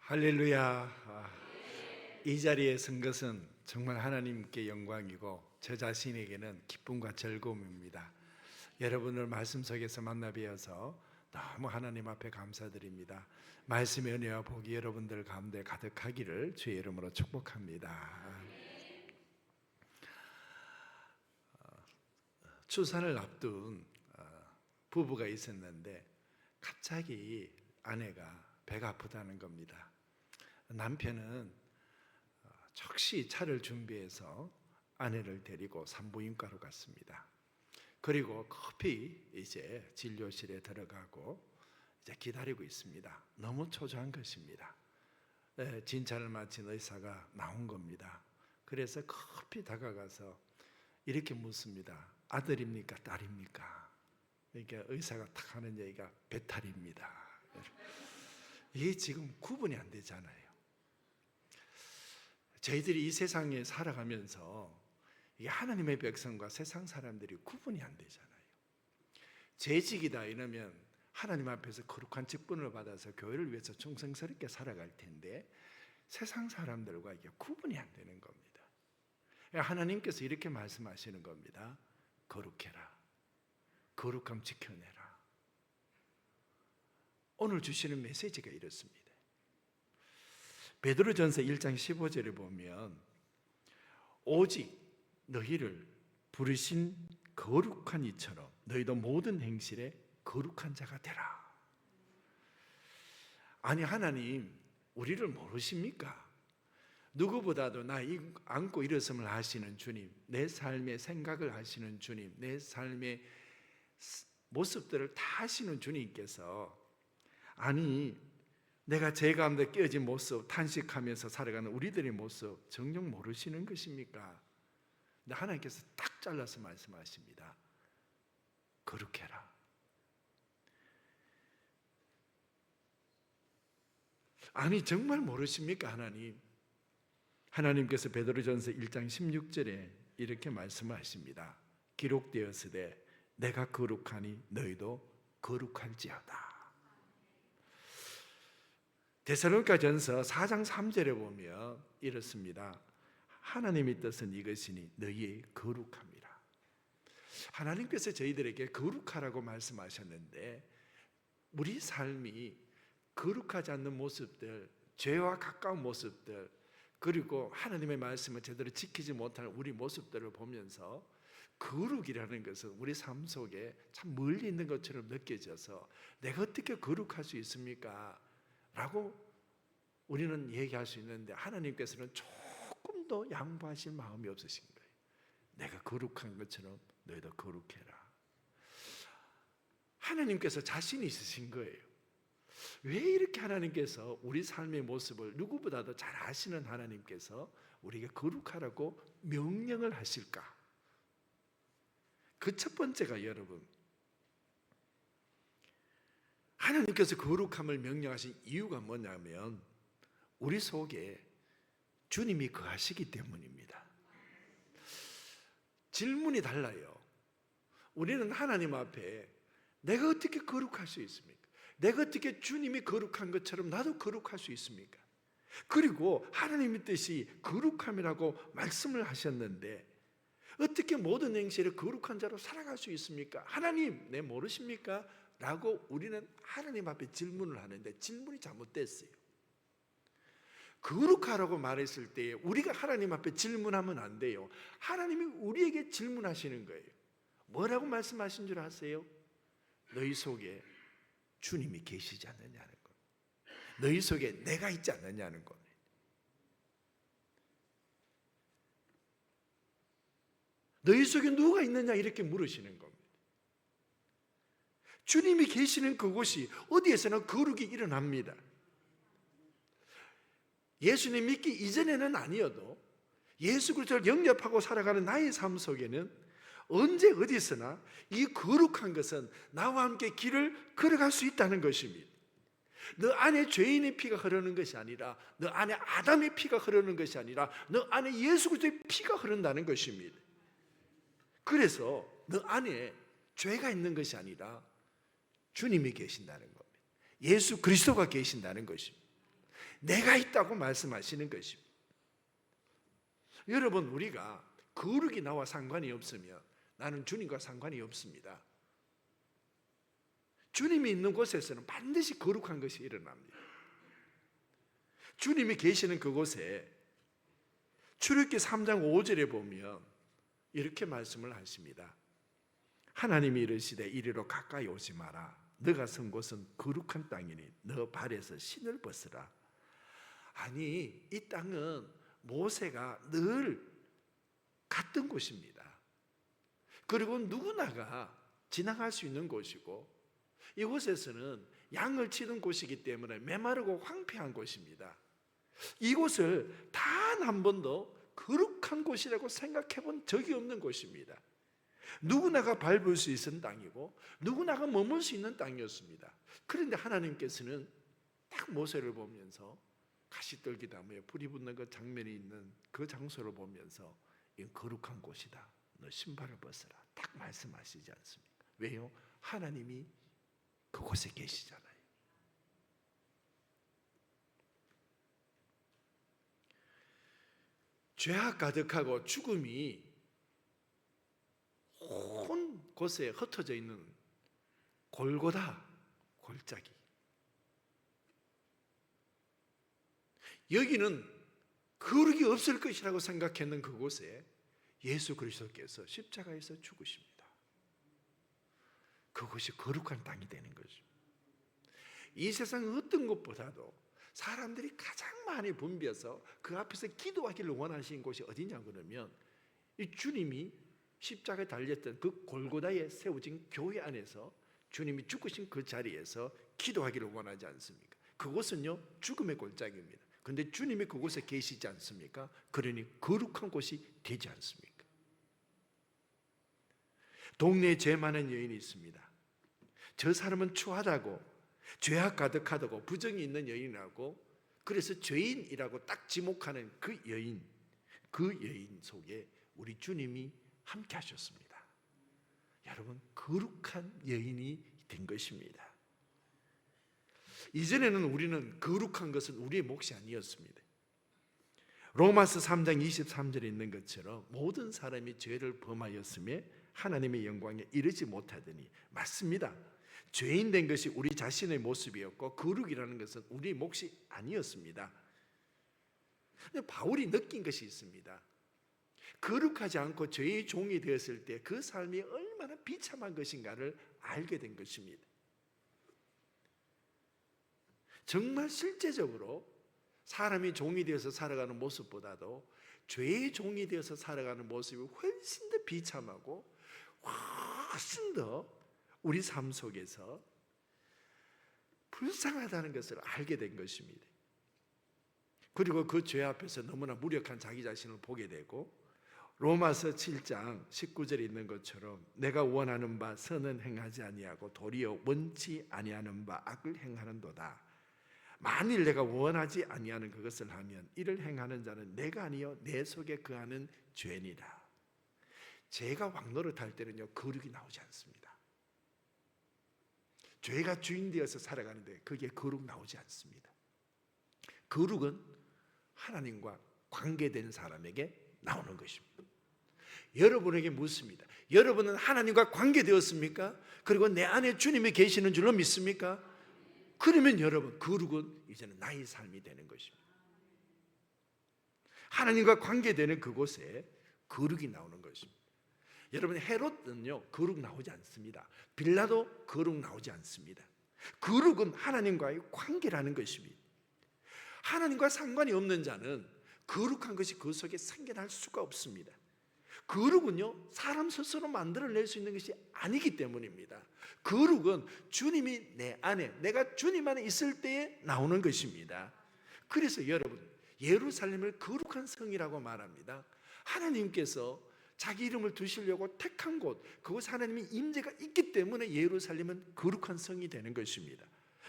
할렐루야. 이 자리에 선 것은 정말 하나님께 영광이고 저 자신에게는 기쁨과 즐거움입니다. 여러분을 말씀 속에서 만나 뵈어서 너무 하나님 앞에 감사드립니다. 말씀의 은혜와 복이 여러분들 가운데 가득하기를 주의 이름으로 축복합니다. 출산을 앞둔 부부가 있었는데 갑자기 아내가 배가 아프다는 겁니다. 남편은 즉시 차를 준비해서 아내를 데리고 산부인과로 갔습니다. 그리고 급히 이제 진료실에 들어가고 이제 기다리고 있습니다. 너무 초조한 것입니다. 진찰을 마친 의사가 나온 겁니다. 그래서 급히 다가가서 이렇게 묻습니다. 아들입니까? 딸입니까? 그러니까 의사가 딱 하는 얘기가 배탈입니다. 이게 지금 구분이 안 되잖아요. 저희들이 이 세상에 살아가면서 이게 하나님의 백성과 세상 사람들이 구분이 안 되잖아요. 재직이다 이러면 하나님 앞에서 거룩한 직분을 받아서 교회를 위해서 충성스럽게 살아갈 텐데 세상 사람들과 이게 구분이 안 되는 겁니다. 하나님께서 이렇게 말씀하시는 겁니다. 거룩해라. 거룩함 지켜내라. 오늘 주시는 메시지가 이렇습니다. 베드로전서 1장 15절에 보면 오직 너희를 부르신 거룩한 이처럼 너희도 모든 행실에 거룩한 자가 되라. 아니 하나님 우리를 모르십니까? 누구보다도 나 안고 일어섬을 아시는 주님, 내 삶의 생각을 아시는 주님, 내 삶의 모습들을 다 아시는 주님께서 아니 내가 제 가운데 깨어진 모습 탄식하면서 살아가는 우리들의 모습 정녕 모르시는 것입니까? 근데 하나님께서 딱 잘라서 말씀하십니다. 거룩해라. 아니 정말 모르십니까 하나님? 하나님께서 베드로전서 1장 16절에 이렇게 말씀하십니다. 기록되었으되 내가 거룩하니 너희도 거룩할지어다. 데살로니가전서 4장 3절에 보면 이렇습니다. 하나님의 뜻은 이것이니 너희의 거룩함이라. 하나님께서 저희들에게 거룩하라고 말씀하셨는데 우리 삶이 거룩하지 않는 모습들, 죄와 가까운 모습들, 그리고 하나님의 말씀을 제대로 지키지 못하는 우리 모습들을 보면서 거룩이라는 것은 우리 삶 속에 참 멀리 있는 것처럼 느껴져서 내가 어떻게 거룩할 수 있습니까? 라고 우리는 얘기할 수 있는데 하나님께서는 조금 더 양보하실 마음이 없으신 거예요. 내가 거룩한 것처럼 너희도 거룩해라. 하나님께서 자신이 있으신 거예요. 왜 이렇게 하나님께서 우리 삶의 모습을 누구보다도 잘 아시는 하나님께서 우리에게 거룩하라고 명령을 하실까? 그 첫 번째가 여러분, 하나님께서 거룩함을 명령하신 이유가 뭐냐면 우리 속에 주님이 거하시기 때문입니다. 질문이 달라요. 우리는 하나님 앞에 내가 어떻게 거룩할 수 있습니까? 내가 어떻게 주님이 거룩한 것처럼 나도 거룩할 수 있습니까? 그리고 하나님의 뜻이 거룩함이라고 말씀을 하셨는데 어떻게 모든 행실에 거룩한 자로 살아갈 수 있습니까? 하나님, 내 모르십니까? 라고 우리는 하나님 앞에 질문을 하는데 질문이 잘못됐어요. 거룩하라고 말했을 때 우리가 하나님 앞에 질문하면 안 돼요. 하나님이 우리에게 질문하시는 거예요. 뭐라고 말씀하신 줄 아세요? 너희 속에 주님이 계시지 않느냐는 것, 너희 속에 내가 있지 않느냐는 것. 너희 속에 누가 있느냐 이렇게 물으시는 겁니다. 주님이 계시는 그곳이 어디에서나 거룩이 일어납니다. 예수님 믿기 이전에는 아니어도 예수 그리스도를 영접하고 살아가는 나의 삶 속에는 언제 어디서나 이 거룩한 것은 나와 함께 길을 걸어갈 수 있다는 것입니다. 너 안에 죄인의 피가 흐르는 것이 아니라 너 안에 아담의 피가 흐르는 것이 아니라 너 안에 예수 그리스도의 피가 흐른다는 것입니다. 그래서 너 안에 죄가 있는 것이 아니라 주님이 계신다는 겁니다. 예수 그리스도가 계신다는 것입니다. 내가 있다고 말씀하시는 것입니다. 여러분, 우리가 거룩이 나와 상관이 없으면 나는 주님과 상관이 없습니다. 주님이 있는 곳에서는 반드시 거룩한 것이 일어납니다. 주님이 계시는 그곳에 출애굽기 3장 5절에 보면 이렇게 말씀을 하십니다. 하나님이 이르시되 이리로 가까이 오지 마라. 너가 선 곳은 거룩한 땅이니 너 발에서 신을 벗으라. 아니, 이 땅은 모세가 늘 갔던 곳입니다. 그리고 누구나가 지나갈 수 있는 곳이고, 이곳에서는 양을 치는 곳이기 때문에 메마르고 황폐한 곳입니다. 이곳을 단 한 번도 거룩한 곳이라고 생각해 본 적이 없는 곳입니다. 누구나가 밟을 수 있는 땅이고 누구나가 머물 수 있는 땅이었습니다. 그런데 하나님께서는 딱 모세를 보면서 가시떨기나무에 불이 붙는 그 장면이 있는 그 장소를 보면서 이건 거룩한 곳이다. 너 신발을 벗어라. 딱 말씀하시지 않습니까? 왜요? 하나님이 그곳에 계시잖아요. 죄악 가득하고 죽음이 온 곳에 흩어져 있는 골고다 골짜기. 여기는 거룩이 없을 것이라고 생각했는 그곳에 예수 그리스도께서 십자가에서 죽으십니다. 그것이 거룩한 땅이 되는 거죠. 이 세상 어떤 것보다도 사람들이 가장 많이 붐벼서 그 앞에서 기도하기를 원하시는 곳이 어디냐 그러면 이 주님이 십자가에 달렸던 그 골고다에 세워진 교회 안에서 주님이 죽으신 그 자리에서 기도하기를 원하지 않습니까? 그곳은요 죽음의 골짜기입니다. 그런데 주님이 그곳에 계시지 않습니까? 그러니 거룩한 곳이 되지 않습니까? 동네에 죄 많은 여인이 있습니다. 저 사람은 추하다고, 죄악 가득하다고 부정이 있는 여인이라고, 그래서 죄인이라고 딱 지목하는 그 여인 속에 우리 주님이 함께 하셨습니다. 여러분, 거룩한 여인이 된 것입니다. 이전에는 우리는 거룩한 것은 우리의 몫이 아니었습니다. 로마서 3장 23절에 있는 것처럼 모든 사람이 죄를 범하였으며 하나님의 영광에 이르지 못하더니, 맞습니다. 죄인 된 것이 우리 자신의 모습이었고 거룩이라는 것은 우리의 몫이 아니었습니다. 근데 바울이 느낀 것이 있습니다. 거룩하지 않고 죄의 종이 되었을 때 그 삶이 얼마나 비참한 것인가를 알게 된 것입니다. 정말 실제적으로 사람이 종이 되어서 살아가는 모습보다도 죄의 종이 되어서 살아가는 모습이 훨씬 더 비참하고 훨씬 더 우리 삶 속에서 불쌍하다는 것을 알게 된 것입니다. 그리고 그 죄 앞에서 너무나 무력한 자기 자신을 보게 되고, 로마서 7장 19절에 있는 것처럼 내가 원하는 바 선은 행하지 아니하고 도리어 원치 아니하는 바 악을 행하는도다. 만일 내가 원하지 아니하는 그것을 하면 이를 행하는 자는 내가 아니요 내 속에 거하는 죄니라. 죄가 왕노릇할 때는요 거룩이 나오지 않습니다. 죄가 주인 되어서 살아가는데 그게 거룩 나오지 않습니다. 거룩은 하나님과 관계된 사람에게 나오는 것입니다. 여러분에게 묻습니다. 여러분은 하나님과 관계되었습니까? 그리고 내 안에 주님이 계시는 줄로 믿습니까? 그러면 여러분, 거룩은 이제는 나의 삶이 되는 것입니다. 하나님과 관계되는 그곳에 거룩이 나오는 것입니다. 여러분, 헤롯은요 거룩 나오지 않습니다. 빌라도 거룩 나오지 않습니다. 거룩은 하나님과의 관계라는 것입니다. 하나님과 상관이 없는 자는 거룩한 것이 그 속에 생겨날 수가 없습니다. 거룩은요 사람 스스로 만들어낼 수 있는 것이 아니기 때문입니다. 거룩은 주님이 내 안에, 내가 주님 안에 있을 때에 나오는 것입니다. 그래서 여러분, 예루살렘을 거룩한 성이라고 말합니다. 하나님께서 자기 이름을 두시려고 택한 곳, 그곳 하나님의 임재가 있기 때문에 예루살렘은 거룩한 성이 되는 것입니다.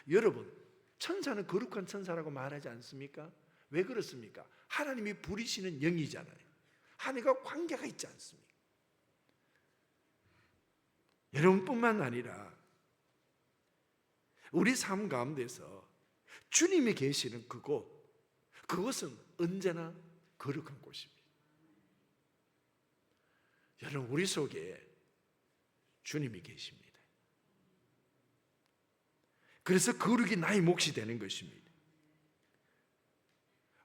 여러분, 천사는 거룩한 천사라고 말하지 않습니까? 왜 그렇습니까? 하나님이 부리시는 영이잖아요. 하나님과 관계가 있지 않습니까? 여러분뿐만 아니라 우리 삶 가운데서 주님이 계시는 그곳, 그것은 언제나 거룩한 곳입니다. 여러분, 우리 속에 주님이 계십니다. 그래서 거룩이 나의 몫이 되는 것입니다.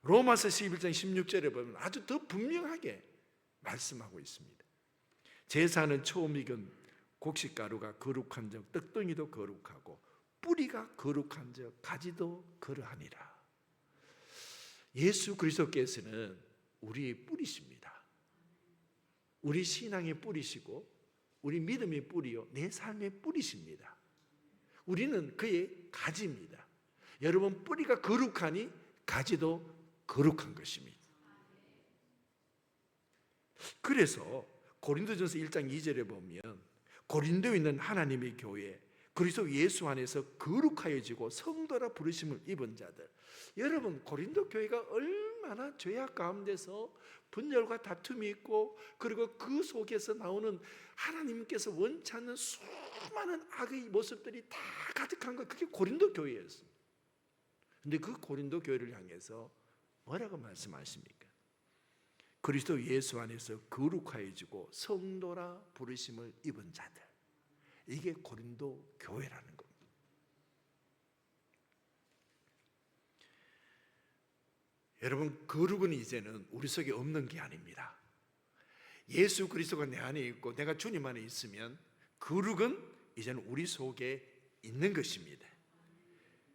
로마서 11장 16절에 보면 아주 더 분명하게 말씀하고 있습니다. 제사는 처음 익은 곡식가루가 거룩한 적 떡덩이도 거룩하고 뿌리가 거룩한 적 가지도 그러하니라. 예수 그리스도께서는 우리의 뿌리십니다. 우리 신앙의 뿌리시고 우리 믿음의 뿌리요 내 삶의 뿌리십니다. 우리는 그의 가지입니다. 여러분, 뿌리가 거룩하니 가지도 거룩한 것입니다. 그래서 고린도전서 1장 2절에 보면 고린도에 있는 하나님의 교회, 그리스도 예수 안에서 거룩하여지고 성도라 부르심을 입은 자들, 여러분, 고린도 교회가 얼마나 죄악 가운데서 분열과 다툼이 있고, 그리고 그 속에서 나오는 하나님께서 원치 않는 수많은 악의 모습들이 다 가득한 것, 그게 고린도 교회였습니다. 근데 그 고린도 교회를 향해서 뭐라고 말씀하십니까? 그리스도 예수 안에서 거룩하여지고 성도라 부르심을 입은 자들, 이게 고린도 교회라는 겁니다. 여러분, 거룩은 이제는 우리 속에 없는 게 아닙니다. 예수 그리스도가 내 안에 있고 내가 주님 안에 있으면 거룩은 이제는 우리 속에 있는 것입니다.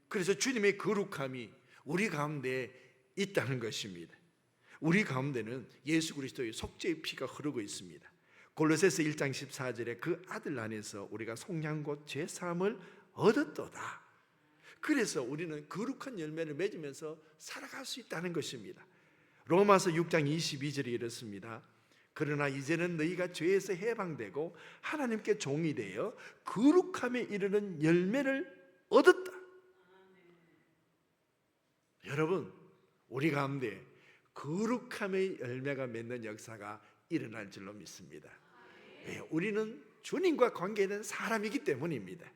그래서 주님의 거룩함이 우리 가운데 있다는 것입니다. 우리 가운데는 예수 그리스도의 속죄의 피가 흐르고 있습니다. 골로새서 1장 14절에 그 아들 안에서 우리가 속량 곧 죄사함을 얻었도다. 그래서 우리는 거룩한 열매를 맺으면서 살아갈 수 있다는 것입니다. 로마서 6장 22절에 이렇습니다. 그러나 이제는 너희가 죄에서 해방되고 하나님께 종이 되어 거룩함에 이르는 열매를 얻었다. 여러분, 우리 가운데 거룩함의 열매가 맺는 역사가 일어날 줄로 믿습니다. 우리는 주님과 관계된 사람이기 때문입니다.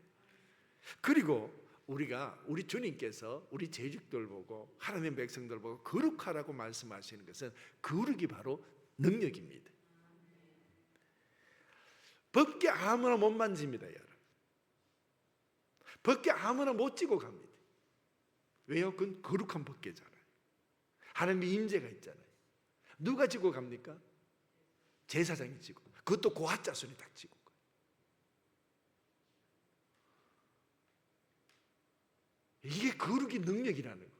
그리고 우리 주님께서 우리 재직들 보고 하나님 백성들 보고 거룩하라고 말씀하시는 것은 거룩이 바로 능력입니다. 법궤 아무나 못 만집니다, 여러분. 법궤 아무나 못 쥐고 갑니다. 왜요? 그건 거룩한 법궤잖아요. 하나님의 임재가 있잖아요. 누가 쥐고 갑니까? 제사장이 쥐고, 그것도 고핫 자손이 딱 쥐고. 이게 거룩의 능력이라는 거.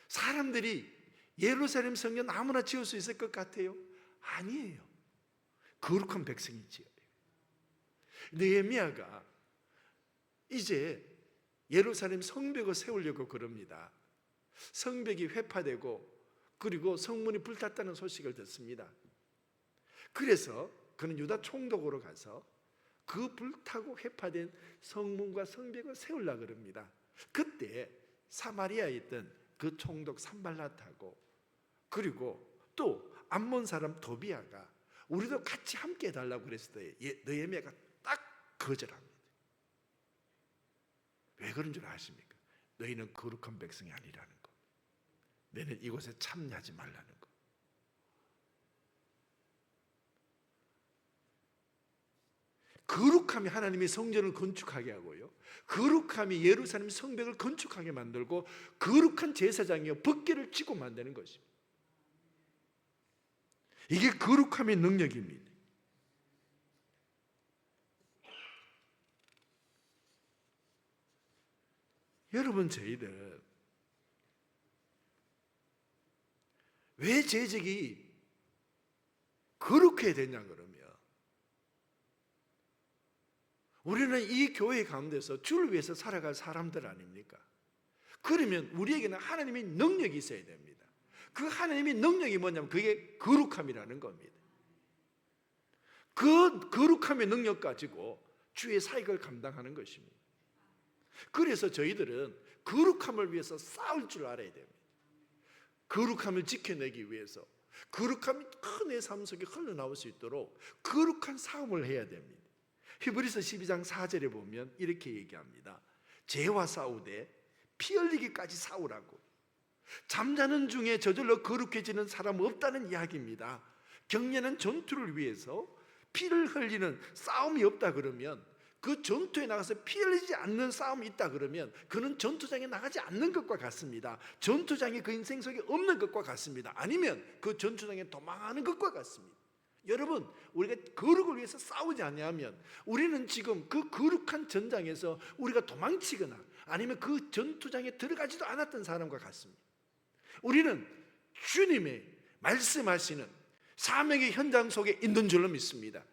사람들이 예루살렘 성전 아무나 지을 수 있을 것 같아요? 아니에요. 거룩한 백성이 지어요. 느헤미야가 이제 예루살렘 성벽을 세우려고 그럽니다. 성벽이 회파되고 그리고 성문이 불탔다는 소식을 듣습니다. 그래서 그는 유다 총독으로 가서 그 불타고 회파된 성문과 성벽을 세우려고 그럽니다. 그때 사마리아에 있던 그 총독 산발랏하고 그리고 또 암몬 사람 도비아가 우리도 같이 함께 해달라고 그랬을 때 느헤미야가 딱 거절합니다. 왜 그런 줄 아십니까? 너희는 거룩한 백성이 아니라는 거. 너희는 이곳에 참여하지 말라는 거. 거룩함이 하나님의 성전을 건축하게 하고요, 거룩함이 예루살렘 성벽을 건축하게 만들고 거룩한 제사장이요 법궤를 쥐고 만드는 것입니다. 이게 거룩함의 능력입니다. 여러분, 저희들 왜 재직이 거룩해야 되냐 그러면, 우리는 이 교회 가운데서 주를 위해서 살아갈 사람들 아닙니까? 그러면 우리에게는 하나님의 능력이 있어야 됩니다. 그 하나님의 능력이 뭐냐면 그게 거룩함이라는 겁니다. 그 거룩함의 능력 가지고 주의 사역을 감당하는 것입니다. 그래서 저희들은 거룩함을 위해서 싸울 줄 알아야 됩니다. 거룩함을 지켜내기 위해서, 거룩함이 내 삶 속에 흘러나올 수 있도록 거룩한 싸움을 해야 됩니다. 히브리서 12장 4절에 보면 이렇게 얘기합니다. 죄와 싸우되 피 흘리기까지 싸우라고. 잠자는 중에 저절로 거룩해지는 사람 없다는 이야기입니다. 격렬한 전투를 위해서 피를 흘리는 싸움이 없다 그러면, 그 전투에 나가서 피 흘리지 않는 싸움이 있다 그러면 그는 전투장에 나가지 않는 것과 같습니다. 전투장이 그 인생 속에 없는 것과 같습니다. 아니면 그 전투장에 도망하는 것과 같습니다. 여러분, 우리가 거룩을 위해서 싸우지 않냐면 우리는 지금 그 거룩한 전장에서 우리가 도망치거나 아니면 그 전투장에 들어가지도 않았던 사람과 같습니다. 우리는 주님의 말씀하시는 사명의 현장 속에 있는 줄로 믿습니다.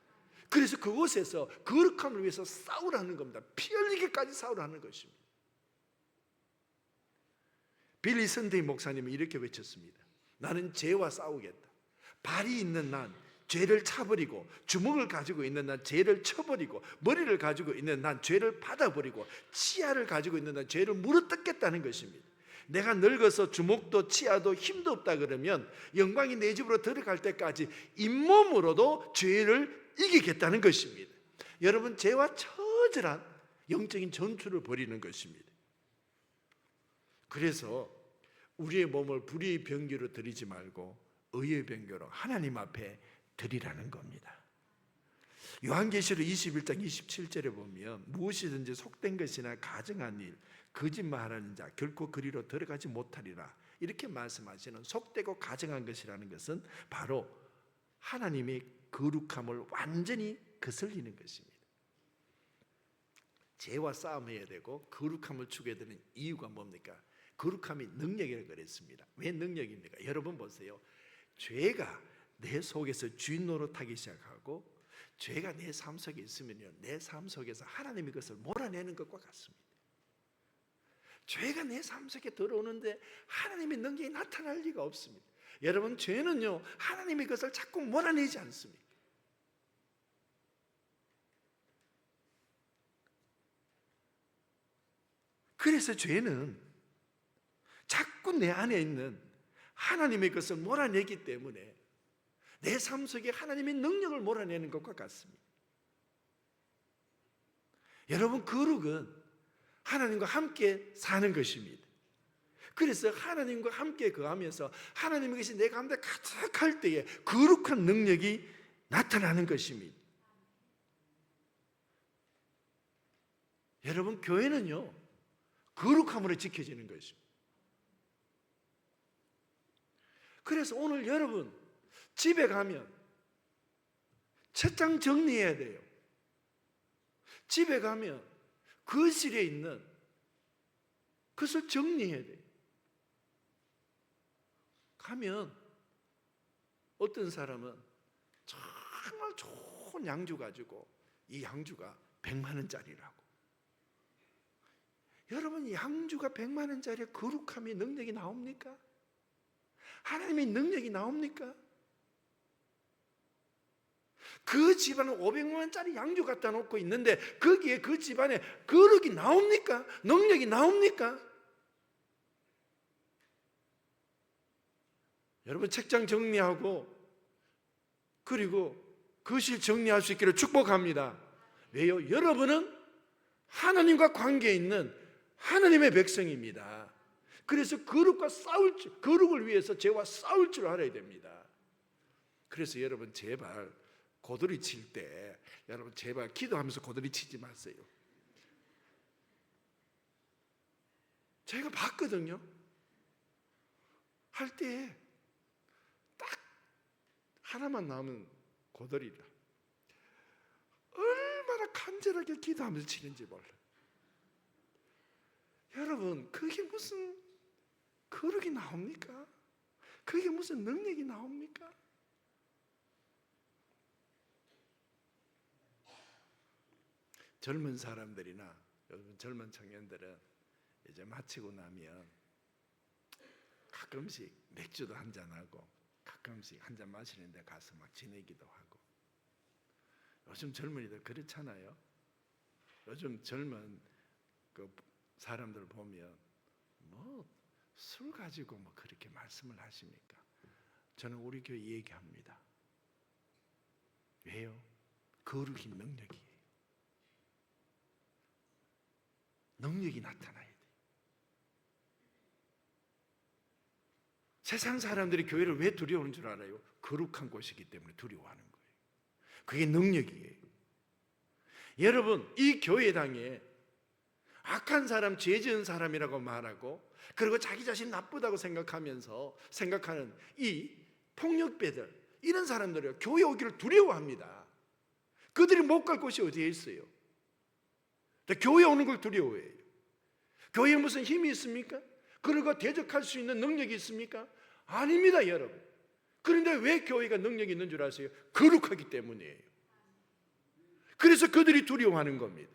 그래서 그곳에서 거룩함을 위해서 싸우라는 겁니다. 피 흘리기까지 싸우라는 것입니다. 빌리 선데이 목사님은 이렇게 외쳤습니다. 나는 죄와 싸우겠다. 발이 있는 난 죄를 차버리고, 주먹을 가지고 있는 난 죄를 쳐버리고, 머리를 가지고 있는 난 죄를 받아버리고, 치아를 가지고 있는 난 죄를 물어뜯겠다는 것입니다. 내가 늙어서 주먹도 치아도 힘도 없다 그러면 영광이 내 집으로 들어갈 때까지 잇몸으로도 죄를 이기겠다는 것입니다. 여러분, 죄와 처절한 영적인 전투를 벌이는 것입니다. 그래서 우리의 몸을 불의의 병기로 드리지 말고 의의 병기로 하나님 앞에 드리라는 겁니다. 요한계시록 21장 27절에 보면 무엇이든지 속된 것이나 가증한 일, 거짓말하는 자 결코 그리로 들어가지 못하리라, 이렇게 말씀하시는 속되고 가증한 것이라는 것은 바로 하나님의 거룩함을 완전히 거슬리는 것입니다. 죄와 싸움해야 되고 거룩함을 추구해야 되는 이유가 뭡니까? 거룩함이 능력이라고 그랬습니다. 왜 능력입니까? 여러분 보세요. 죄가 내 속에서 주인 노릇하기 시작하고 죄가 내 삶 속에 있으면요, 내 삶 속에서 하나님의 것을 몰아내는 것과 같습니다. 죄가 내 삶 속에 들어오는데 하나님의 능력이 나타날 리가 없습니다. 여러분, 죄는요 하나님의 것을 자꾸 몰아내지 않습니다. 그래서 죄는 자꾸 내 안에 있는 하나님의 것을 몰아내기 때문에 내 삶 속에 하나님의 능력을 몰아내는 것과 같습니다. 여러분, 거룩은 하나님과 함께 사는 것입니다. 그래서 하나님과 함께 거하면서 하나님의 것이 내 가운데 가득할 때에 거룩한 능력이 나타나는 것입니다. 여러분, 교회는요 거룩함으로 지켜지는 것입니다. 그래서 오늘 여러분 집에 가면 책장 정리해야 돼요. 집에 가면 거실에 있는 그것을 정리해야 돼요. 가면 어떤 사람은 정말 좋은 양주 가지고 이 양주가 100만 원짜리라고. 여러분, 양주가 100만 원짜리에 거룩함의 능력이 나옵니까? 하나님의 능력이 나옵니까? 그 집안은 500만 원짜리 양주 갖다 놓고 있는데 거기에 그 집안에 거룩이 나옵니까? 능력이 나옵니까? 여러분, 책장 정리하고 그리고 거실 정리할 수 있기를 축복합니다. 왜요? 여러분은 하나님과 관계 있는 하나님의 백성입니다. 그래서 거룩을 위해서 죄와 싸울 줄 알아야 됩니다. 그래서 여러분, 제발 고돌이 칠 때 여러분 제발 기도하면서 고돌이 치지 마세요. 제가 봤거든요. 할 때 딱 하나만 남은 고돌이라 얼마나 간절하게 기도하면서 치는지 몰라요. 여러분, 그게 무슨 거룩이 나옵니까? 그게 무슨 능력이 나옵니까? 젊은 사람들이나 여러분 젊은 청년들은 이제 마치고 나면 가끔씩 맥주도 한잔하고 가끔씩 한잔 마시는 데 가서 막 지내기도 하고. 요즘 젊은이들 그렇잖아요. 요즘 젊은 그 사람들 보면 뭐 술 가지고 뭐 그렇게 말씀을 하십니까? 저는 우리 교회 얘기합니다. 왜요? 거룩이 능력이에요. 능력이 나타나야 돼요. 세상 사람들이 교회를 왜 두려워하는 줄 알아요? 거룩한 곳이기 때문에 두려워하는 거예요. 그게 능력이에요. 여러분, 이 교회당에 악한 사람, 죄 지은 사람이라고 말하고, 그리고 자기 자신 나쁘다고 생각하는 이 폭력배들, 이런 사람들이 교회 오기를 두려워합니다. 그들이 못 갈 곳이 어디에 있어요? 교회 오는 걸 두려워해요. 교회에 무슨 힘이 있습니까? 그리고 대적할 수 있는 능력이 있습니까? 아닙니다, 여러분. 그런데 왜 교회가 능력이 있는 줄 아세요? 거룩하기 때문이에요. 그래서 그들이 두려워하는 겁니다.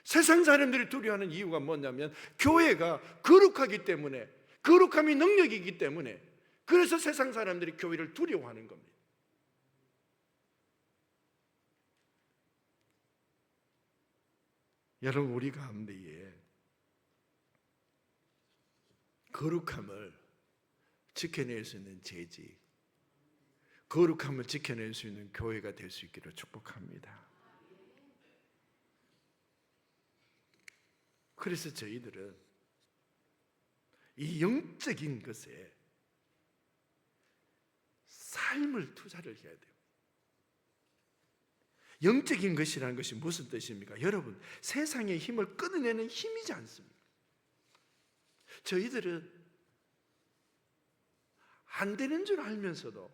세상 사람들이 두려워하는 이유가 뭐냐면 교회가 거룩하기 때문에, 거룩함이 능력이기 때문에, 그래서 세상 사람들이 교회를 두려워하는 겁니다. 여러분, 우리 가운데에 거룩함을 지켜낼 수 있는 재직, 거룩함을 지켜낼 수 있는 교회가 될 수 있기를 축복합니다. 그래서 저희들은 이 영적인 것에 삶을 투자를 해야 돼요. 영적인 것이라는 것이 무슨 뜻입니까? 여러분, 세상의 힘을 끊어내는 힘이지 않습니까? 저희들은 안 되는 줄 알면서도,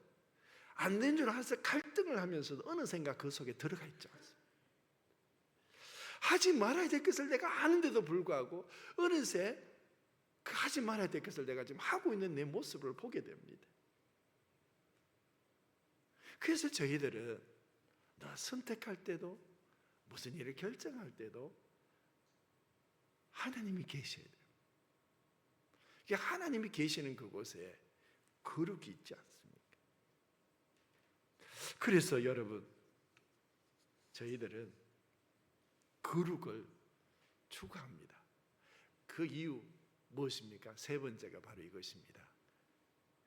안 되는 줄 알아서 갈등을 하면서도 어느샌가 그 속에 들어가 있지 않습니까? 하지 말아야 될 것을 내가 아는데도 불구하고 어느새 그 하지 말아야 될 것을 내가 지금 하고 있는 내 모습을 보게 됩니다. 그래서 저희들은 선택할 때도, 무슨 일을 결정할 때도 하나님이 계셔야 돼요. 하나님이 계시는 그곳에 거룩이 있지 않습니까? 그래서 여러분, 저희들은 거룩을 추구합니다. 그 이유 무엇입니까? 세 번째가 바로 이것입니다.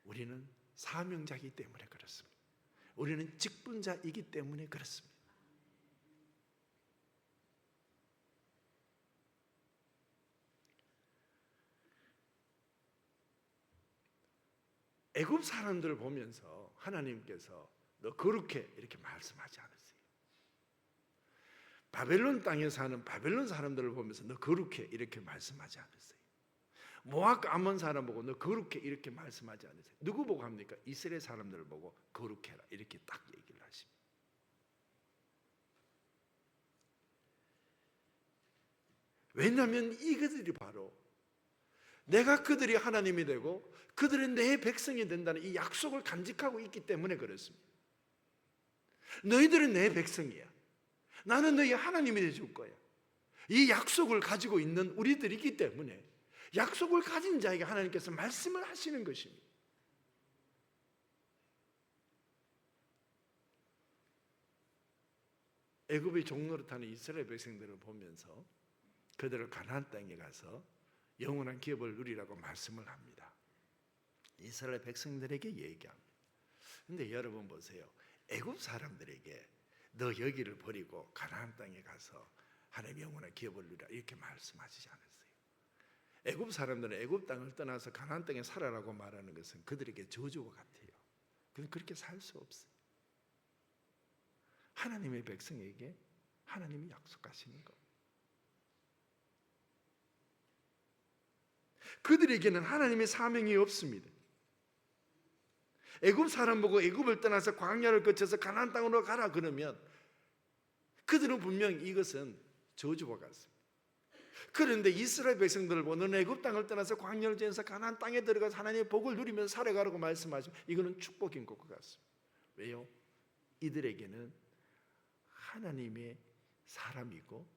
우리는 사명자이기 때문에 그렇습니다. 우리는 직분자이기 때문에 그렇습니다. 애굽 사람들을 보면서 하나님께서 너 거룩해 이렇게 말씀하지 않았어요. 바벨론 땅에 사는 바벨론 사람들을 보면서 너 거룩해 이렇게 말씀하지 않았어요. 모압 암몬 사람 보고 너 거룩해 이렇게 말씀하지 않으세요. 누구 보고 합니까? 이스라엘 사람들을 보고 거룩해라 이렇게 딱 얘기를 하십니다. 왜냐하면 이것들이 바로 내가 그들이 하나님이 되고 그들은 내 백성이 된다는 이 약속을 간직하고 있기 때문에 그렇습니다. 너희들은 내 백성이야. 나는 너희 하나님이 되어줄 거야. 이 약속을 가지고 있는 우리들이기 때문에 약속을 가진 자에게 하나님께서 말씀을 하시는 것입니다. 애굽의 종노릇하는 이스라엘 백성들을 보면서 그들을 가나안 땅에 가서 영원한 기업을 누리라고 말씀을 합니다. 이스라엘 백성들에게 얘기합니다. 그런데 여러분 보세요. 애굽 사람들에게 너 여기를 버리고 가나안 땅에 가서 하나님의 영원한 기업을 누리라 이렇게 말씀하시지 않았어요. 애굽 사람들은 애굽 땅을 떠나서 가나안 땅에 살아라고 말하는 것은 그들에게 저주와 같아요. 그렇게 살 수 없어요. 하나님의 백성에게 하나님이 약속하시는 것. 그들에게는 하나님의 사명이 없습니다. 애굽 사람 보고 애굽을 떠나서 광야를 거쳐서 가나안 땅으로 가라 그러면 그들은 분명 이것은 저주와 같습니다. 그런데 이스라엘 백성들을 보고 너는 애굽 땅을 떠나서 광야를 지나서 가나안 땅에 들어가서 하나님의 복을 누리면서 살아가라고 말씀하시면 이거는 축복인 것 같습니다. 왜요? 이들에게는 하나님의 사람이고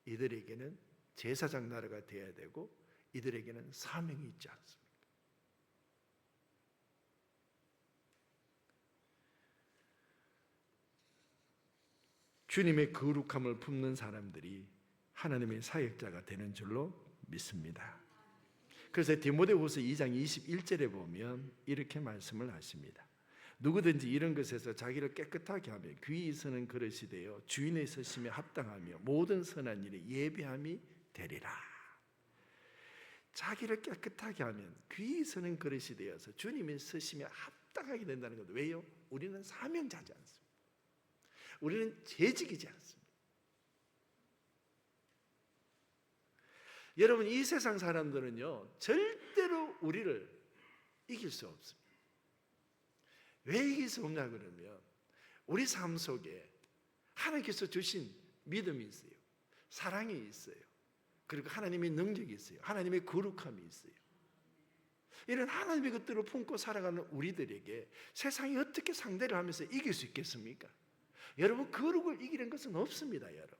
이들에게는 제사장 나라가 되어야 되고 이들에게는 사명이 있지 않습니까? 주님의 거룩함을 품는 사람들이 하나님의 사역자가 되는 줄로 믿습니다. 그래서 디모데후서 2장 21절에 보면 이렇게 말씀을 하십니다. 누구든지 이런 것에서 자기를 깨끗하게 하며 귀히 서는 그릇이 되어 주인의 서심에 합당하며 모든 선한 일에 예비함이 되리라. 자기를 깨끗하게 하면 귀히 서는 그릇이 되어서 주님의 쓰심에 합당하게 된다는 것. 왜요? 우리는 사명자지 않습니다. 우리는 재직이지 않습니다. 여러분, 이 세상 사람들은요 절대로 우리를 이길 수 없습니다. 왜 이길 수 없냐 그러면 우리 삶 속에 하나님께서 주신 믿음이 있어요. 사랑이 있어요. 그리고 하나님의 능력이 있어요. 하나님의 거룩함이 있어요. 이런 하나님의 것들을 품고 살아가는 우리들에게 세상이 어떻게 상대를 하면서 이길 수 있겠습니까? 여러분, 거룩을 이기는 것은 없습니다. 여러분,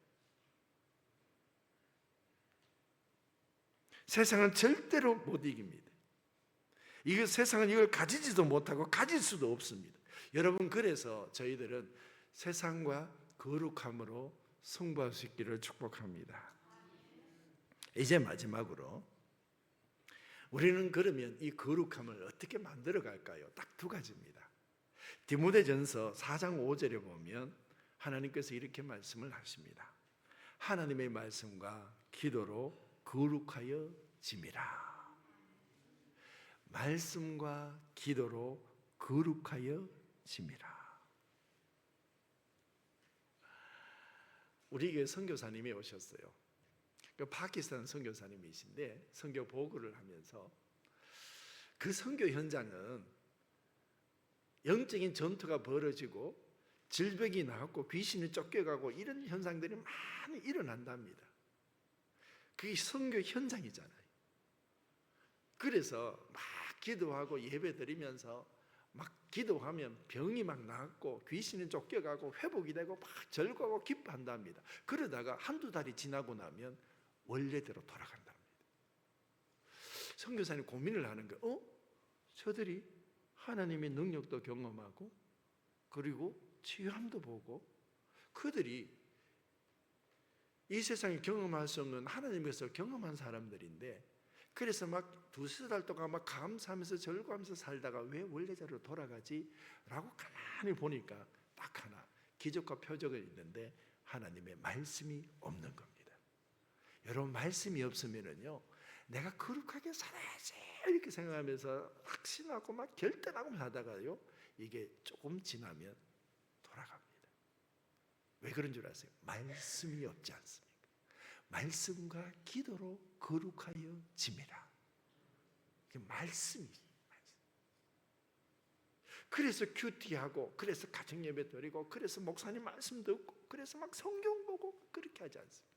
세상은 절대로 못 이깁니다. 세상은 이걸 가지지도 못하고 가질 수도 없습니다. 여러분, 그래서 저희들은 세상과 거룩함으로 승부할 수 있기를 축복합니다. 이제 마지막으로 우리는 그러면 이 거룩함을 어떻게 만들어 갈까요? 딱 두 가지입니다. 디모데전서 4장 5절에 보면 하나님께서 이렇게 말씀을 하십니다. 하나님의 말씀과 기도로 거룩하여 짐이라. 말씀과 기도로 거룩하여 짐이라. 우리 교회 선교사님이 오셨어요. 파키스탄 선교사님이신데 선교 보고를 하면서 그 선교 현장은 영적인 전투가 벌어지고 질병이 나왔고 귀신이 쫓겨가고 이런 현상들이 많이 일어난답니다. 그게 선교 현장이잖아요. 그래서 막 기도하고 예배 드리면서 막 기도하면 병이 막 나았고 귀신이 쫓겨가고 회복이 되고 막 절거하고 기뻐한답니다. 그러다가 한두 달이 지나고 나면 원래대로 돌아간답니다. 선교사님 고민을 하는 거예요. 저들이 하나님의 능력도 경험하고 그리고 치유함도 보고 그들이 이 세상에 경험할 수 없는 하나님께서 경험한 사람들인데 그래서 막 두세 달 동안 막 감사하면서 절구하면서 살다가 왜 원래대로 돌아가지? 라고 가만히 보니까 딱 하나 기적과 표적이 있는데 하나님의 말씀이 없는 겁니다. 여러분, 말씀이 없으면은요 내가 거룩하게 살아야지 이렇게 생각하면서 확신하고 막 결단하고 하다가요 이게 조금 지나면 돌아갑니다. 왜 그런 줄 아세요? 말씀이 없지 않습니까? 말씀과 기도로 거룩하여 짐이라. 말씀이. 그래서 큐티하고 그래서 가정예배 드리고 그래서 목사님 말씀 듣고 그래서 막 성경 보고 그렇게 하지 않습니다.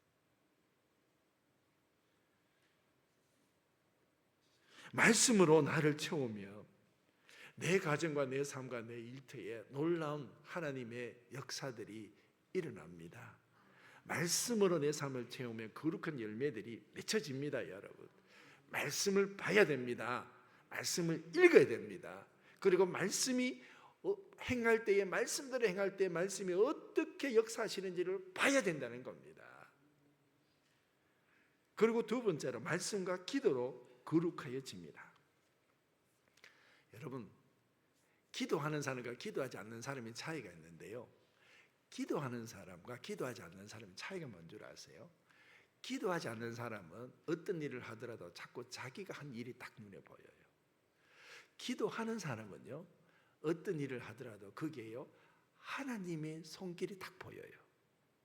말씀으로 나를 채우며 내 가정과 내 삶과 내 일터에 놀라운 하나님의 역사들이 일어납니다. 말씀으로 내 삶을 채우면 거룩한 열매들이 맺혀집니다. 여러분, 말씀을 봐야 됩니다. 말씀을 읽어야 됩니다. 그리고 말씀이 행할 때에 말씀대로 행할 때 말씀이 어떻게 역사하시는지를 봐야 된다는 겁니다. 그리고 두 번째로 말씀과 기도로 거룩하여집니다. 여러분, 기도하는 사람과 기도하지 않는 사람의 차이가 있는데요, 기도하는 사람과 기도하지 않는 사람의 차이가 뭔 줄 아세요? 기도하지 않는 사람은 어떤 일을 하더라도 자꾸 자기가 한 일이 딱 눈에 보여요. 기도하는 사람은요 어떤 일을 하더라도 그게요 하나님의 손길이 딱 보여요.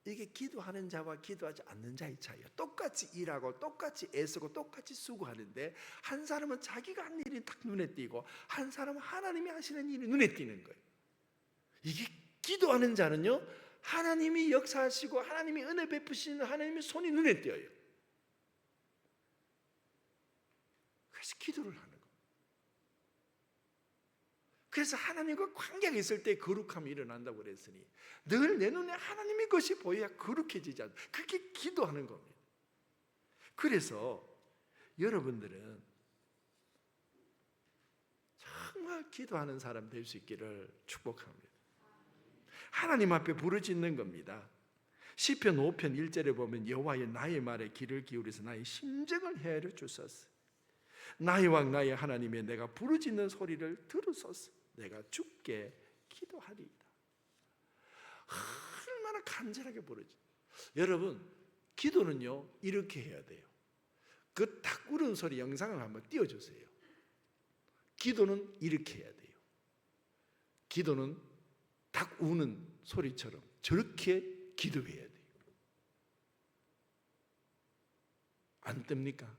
이게 기도하는 자와 기도하지 않는 자의 차이예요. 똑같이 일하고 똑같이 애쓰고 똑같이 수고하는데 한 사람은 자기가 한 일이 딱 눈에 띄고 한 사람은 하나님이 하시는 일이 눈에 띄는 거예요. 이게 기도하는 자는요 하나님이 역사하시고 하나님이 은혜 베푸시는 하나님의 손이 눈에 띄어요. 그래서 기도를 하는 거예요. 그래서 하나님과 관계가 있을 때 거룩함이 일어난다고 그랬으니 늘 내 눈에 하나님의 것이 보여야 거룩해지지 않아요. 그게 기도하는 겁니다. 그래서 여러분들은 정말 기도하는 사람 될 수 있기를 축복합니다. 하나님 앞에 부르짖는 겁니다. 시편 5편 1절에 보면 여호와여 나의 말에 귀를 기울여서 나의 심정을 헤아려 주소서. 나의 왕 나의 하나님의 내가 부르짖는 소리를 들으소서. 내가 주께 기도하리이다. 얼마나 간절하게 부르짖. 여러분, 기도는요 이렇게 해야 돼요. 그 탁 우는 소리 영상을 한번 띄워주세요. 기도는 이렇게 해야 돼요. 기도는 탁 우는 소리처럼 저렇게 기도해야 돼요. 안 뜹니까?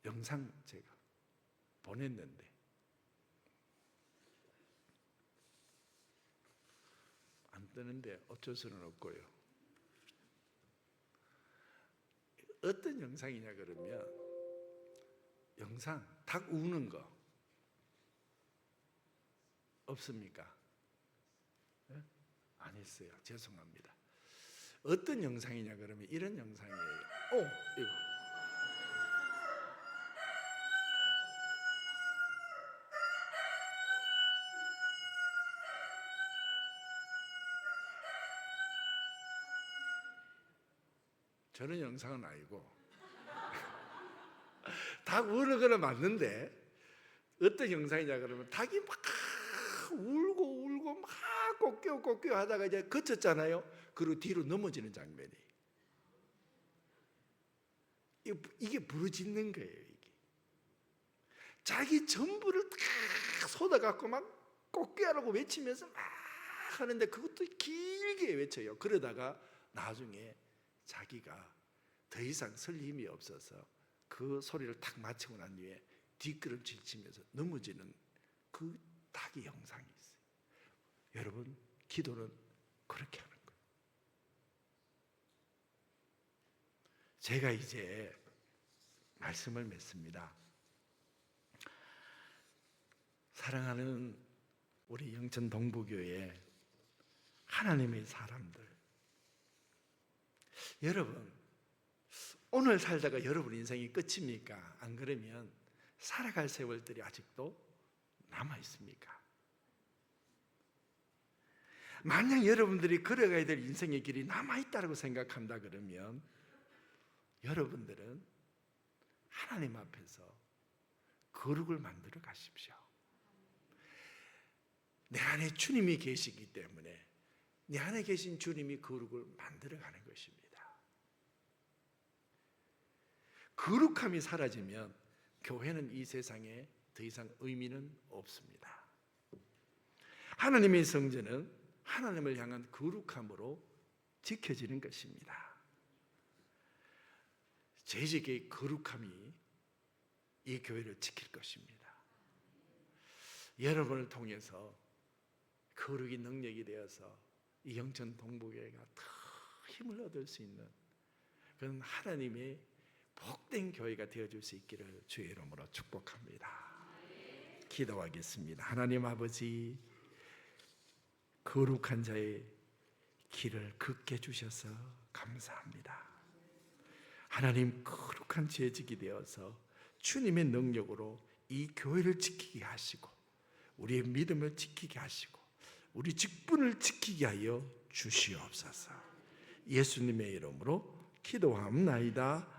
영상 제가 보냈는데 안 뜨는데 어쩔 수는 없고요. 어떤 영상이냐 그러면 영상 닭 우는 거 없습니까? 네? 안 했어요. 죄송합니다. 어떤 영상이냐 그러면 이런 영상이에요. 이거. 저런 영상은 아니고 닭 우는 거는 맞는데 어떤 영상이냐 그러면 닭이 막 울고 막 꺾여 하다가 이제 그쳤잖아요. 그리고 뒤로 넘어지는 장면이 이게 부르짖는 거예요. 이게 자기 전부를 다 쏟아갖고 막 꺾여라고 외치면서 막 하는데 그것도 길게 외쳐요. 그러다가 나중에 자기가 더 이상 설 힘이 없어서 그 소리를 탁 마치고 난 뒤에 뒷걸음질 치면서 넘어지는 그 닭의 영상이 있어요. 여러분, 기도는 그렇게 하는 거예요. 제가 이제 말씀을 맺습니다. 사랑하는 우리 영천 동부교회 하나님의 사람들, 여러분, 오늘 살다가 여러분 인생이 끝입니까? 안 그러면 살아갈 세월들이 아직도 남아 있습니까? 만약 여러분들이 걸어가야 될 인생의 길이 남아 있다고 생각한다 그러면 여러분들은 하나님 앞에서 거룩을 만들어 가십시오. 내 안에 주님이 계시기 때문에 내 안에 계신 주님이 거룩을 만들어 가는 것입니다. 거룩함이 사라지면 교회는 이 세상에 더 이상 의미는 없습니다. 하나님의 성전은 하나님을 향한 거룩함으로 지켜지는 것입니다. 제직의 거룩함이 이 교회를 지킬 것입니다. 여러분을 통해서 거룩이 능력이 되어서 이 영천 동부교회가 더 힘을 얻을 수 있는 그런 하나님의 복된 교회가 되어줄 수 있기를 주의 이름으로 축복합니다. 기도하겠습니다. 하나님 아버지, 거룩한 자의 길을 걷게 해주셔서 감사합니다. 하나님, 거룩한 재직이 되어서 주님의 능력으로 이 교회를 지키게 하시고 우리의 믿음을 지키게 하시고 우리 직분을 지키게 하여 주시옵소서. 예수님의 이름으로 기도하옵나이다.